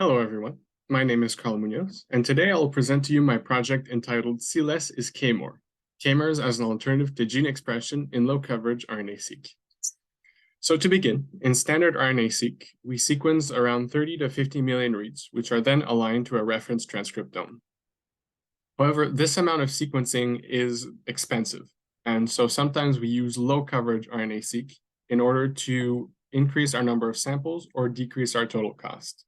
Hello, everyone. My name is Carl Munoz, and today I will present to you my project entitled "See Less is K-More: K-MERS as an Alternative to Gene Expression in Low-Coverage RNA-seq." So to begin, in standard RNA-seq, we sequence around 30 to 50 million reads, which are then aligned to a reference transcriptome. However, this amount of sequencing is expensive, and so sometimes we use low-coverage RNA-seq in order to increase our number of samples or decrease our total cost.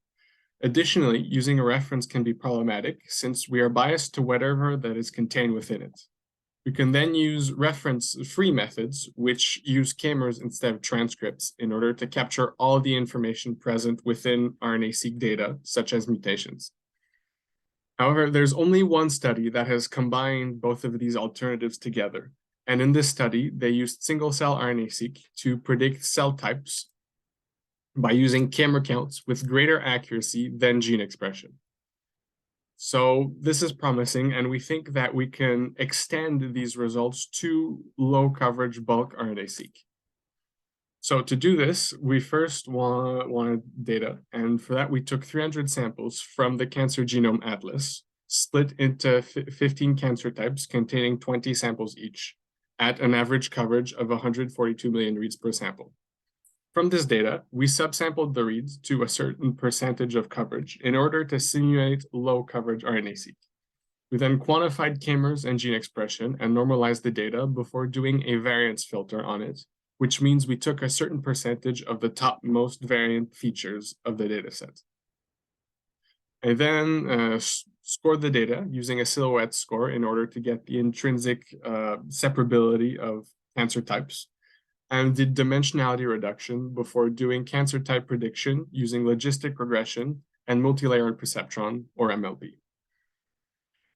Additionally, using a reference can be problematic since we are biased to whatever that is contained within it. We can then use reference-free methods, which use K-MERS instead of transcripts in order to capture all the information present within RNA-seq data, such as mutations. However, there's only one study that has combined both of these alternatives together. And in this study, they used single-cell RNA-seq to predict cell types by using K-MER counts with greater accuracy than gene expression. So this is promising, and we think that we can extend these results to low-coverage bulk RNA-seq. So to do this, we first wanted data, and for that we took 300 samples from the Cancer Genome Atlas, split into 15 cancer types containing 20 samples each, at an average coverage of 142 million reads per sample. From this data, we subsampled the reads to a certain percentage of coverage in order to simulate low-coverage RNA-seq. We then quantified K-MERS and gene expression and normalized the data before doing a variance filter on it, which means we took a certain percentage of the topmost variant features of the dataset. I then scored the data using a silhouette score in order to get the intrinsic separability of cancer types, and did dimensionality reduction before doing cancer type prediction using logistic regression and multi-layered perceptron, or MLP.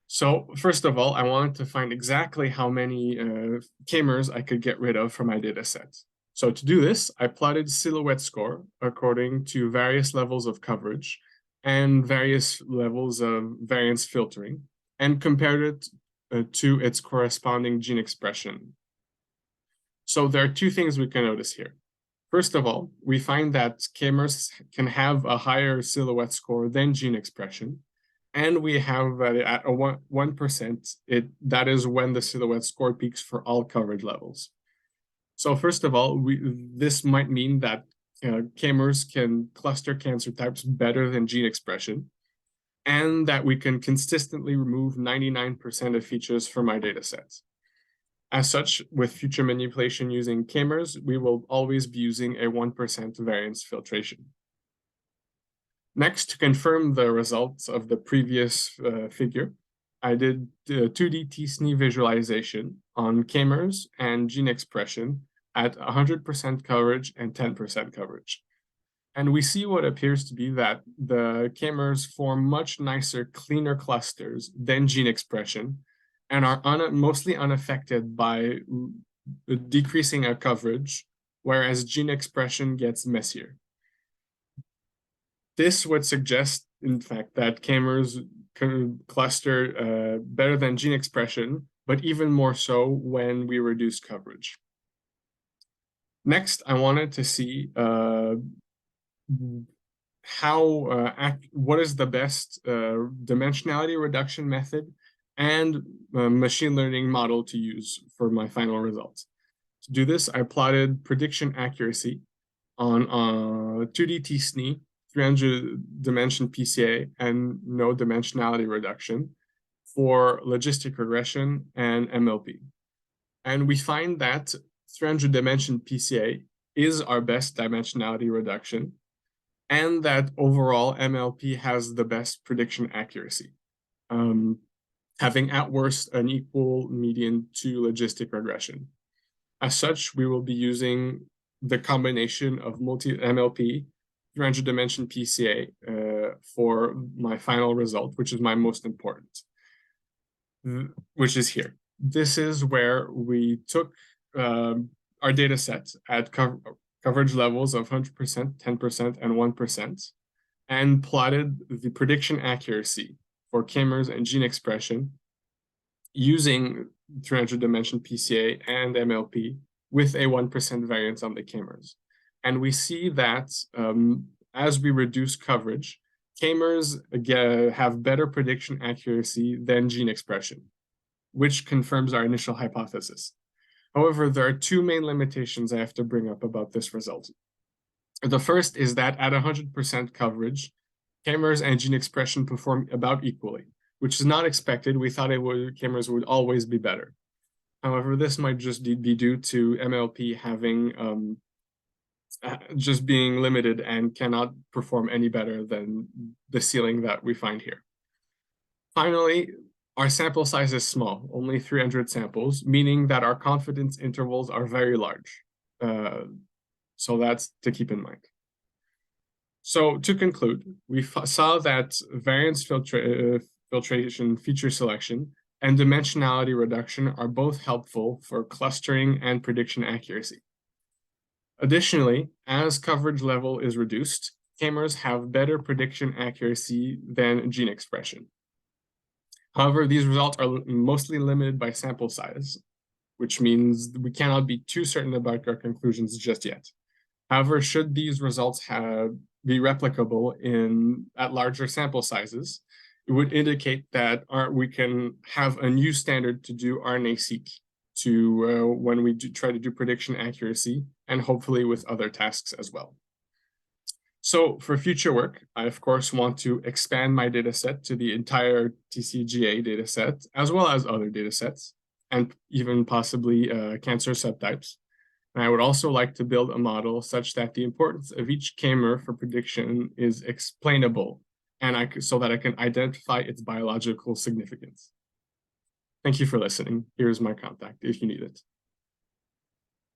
So first of all, I wanted to find exactly how many K-MERS I could get rid of from my data set. So to do this, I plotted silhouette score according to various levels of coverage and various levels of variance filtering, and compared it to its corresponding gene expression. So there are two things we can notice here. First of all, we find that K-MERS can have a higher silhouette score than gene expression, and we have at a 1%, that is when the silhouette score peaks for all coverage levels. So first of all, this might mean that K-MERS can cluster cancer types better than gene expression, and that we can consistently remove 99% of features from our data sets. As such, with future manipulation using K-MERS, we will always be using a 1% variance filtration. Next, to confirm the results of the previous figure, I did 2D t-SNE visualization on K-MERS and gene expression at 100% coverage and 10% coverage. And we see what appears to be that the K-MERS form much nicer, cleaner clusters than gene expression, and are mostly unaffected by decreasing our coverage, whereas gene expression gets messier. This would suggest, in fact, that K-MERS can cluster better than gene expression, but even more so when we reduce coverage. Next, I wanted to see what is the best dimensionality reduction method and machine learning model to use for my final results. To do this, I plotted prediction accuracy on 2D t-SNE, 300 dimension PCA, and no dimensionality reduction for logistic regression and MLP. And we find that 300 dimension PCA is our best dimensionality reduction, and that overall MLP has the best prediction accuracy, having at worst an equal median to logistic regression. As such, we will be using the combination of multi-MLP, 300 dimension PCA for my final result, which is my most important, which is here. This is where we took our data set at coverage levels of 100%, 10%, and 1%, and plotted the prediction accuracy for K-MERS and gene expression using 300 dimension PCA and MLP with a 1% variance on the K-MERS. And we see that as we reduce coverage, K-mers have better prediction accuracy than gene expression, which confirms our initial hypothesis. However, there are two main limitations I have to bring up about this result. The first is that at 100% coverage, K-mers and gene expression perform about equally, which is not expected. We thought K-mers would always be better. However, this might just be due to MLP having just being limited and cannot perform any better than the ceiling that we find here. Finally, our sample size is small, only 300 samples, meaning that our confidence intervals are very large. So that's to keep in mind. So to conclude, we saw that variance filtration, feature selection, and dimensionality reduction are both helpful for clustering and prediction accuracy. Additionally, as coverage level is reduced, K-mers have better prediction accuracy than gene expression. However, these results are mostly limited by sample size, which means we cannot be too certain about our conclusions just yet. However, should these results be replicable at larger sample sizes, it would indicate that we can have a new standard to do RNA-seq when we try to do prediction accuracy, and hopefully with other tasks as well. So for future work, I of course want to expand my dataset to the entire TCGA dataset, as well as other datasets, and even possibly cancer subtypes. And I would also like to build a model such that the importance of each K-mer for prediction is explainable, and so that I can identify its biological significance. Thank you for listening. Here's my contact if you need it.